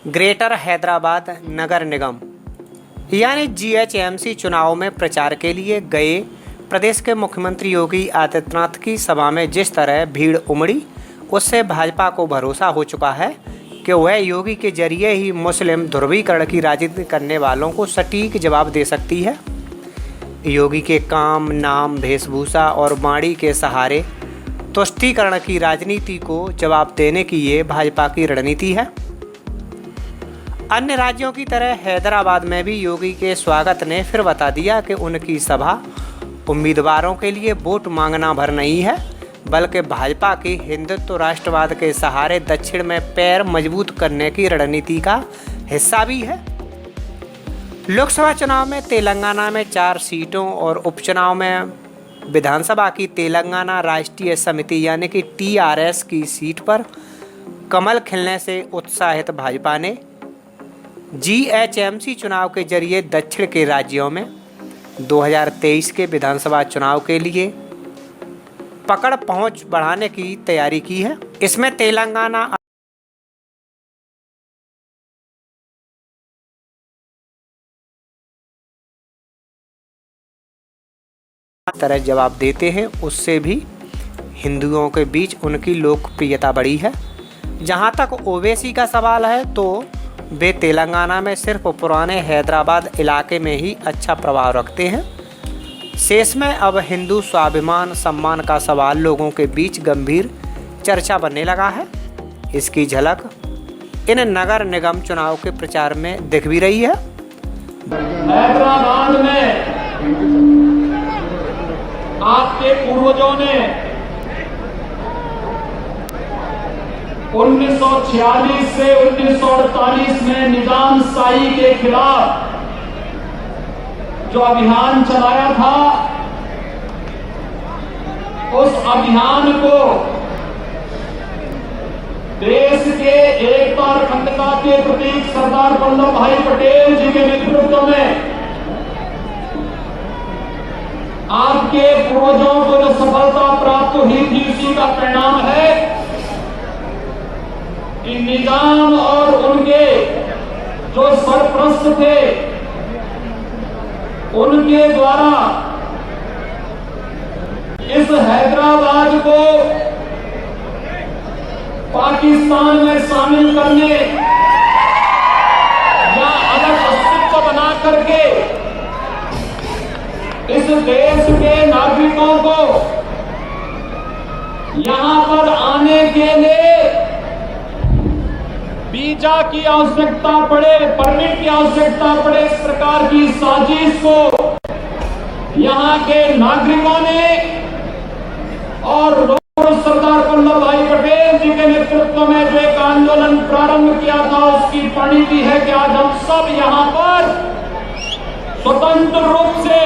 Greater Hyderabad नगर निगम यानी GHMC चुनाव में प्रचार के लिए गए प्रदेश के मुख्यमंत्री योगी आदित्यनाथ की सभा में जिस तरह भीड़ उमड़ी, उससे भाजपा को भरोसा हो चुका है कि वह योगी के जरिए ही मुस्लिम ध्रुवीकरण की राजनीति करने वालों को सटीक जवाब दे सकती है। योगी के काम, नाम, वेशभूषा और वाणी के सहारे तुष्टीकरण की राजनीति को जवाब देने की ये भाजपा की रणनीति है। अन्य राज्यों की तरह हैदराबाद में भी योगी के स्वागत ने फिर बता दिया कि उनकी सभा उम्मीदवारों के लिए वोट मांगना भर नहीं है, बल्कि भाजपा की हिंदुत्व राष्ट्रवाद के सहारे दक्षिण में पैर मजबूत करने की रणनीति का हिस्सा भी है। लोकसभा चुनाव में तेलंगाना में 4 सीटों और उपचुनाव में विधानसभा की तेलंगाना राष्ट्रीय समिति यानी कि टीआरएस की सीट पर कमल खिलने से उत्साहित भाजपा ने जीएचएमसी चुनाव के जरिए दक्षिण के राज्यों में 2023 के विधानसभा चुनाव के लिए पकड़ पहुंच बढ़ाने की तैयारी की है। इसमें तेलंगाना तरह जवाब देते हैं, उससे भी हिंदुओं के बीच उनकी लोकप्रियता बढ़ी है। जहां तक ओवैसी का सवाल है तो वे तेलंगाना में सिर्फ पुराने हैदराबाद इलाके में ही अच्छा प्रभाव रखते हैं। शेष में अब हिंदू स्वाभिमान सम्मान का सवाल लोगों के बीच गंभीर चर्चा बनने लगा है। इसकी झलक इन नगर निगम चुनाव के प्रचार में दिख भी रही है। हैदराबाद में आपके पूर्वजों ने 1946 से 1948 में निजाम शाही के खिलाफ जो अभियान चलाया था, उस अभियान को देश के एकता और अखंडता के प्रतीक सरदार वल्लभ भाई पटेल जी के नेतृत्व में आपके पूर्वजों को जो सफलता प्राप्त हुई थी, उसी का परिणाम है कि निजाम और उनके जो सरपरस्त थे, उनके द्वारा इस हैदराबाद को पाकिस्तान में शामिल करने या अलग अस्तित्व बना करके इस देश के नागरिकों को यहां पर आने के लिए वीजा की आवश्यकता पड़े, परमिट की आवश्यकता पड़े, इस प्रकार की साजिश को यहां के नागरिकों ने और सरदार वल्लभ भाई पटेल जी के नेतृत्व में जो एक आंदोलन प्रारंभ किया था, उसकी परिणति है कि आज हम सब यहां पर स्वतंत्र रूप से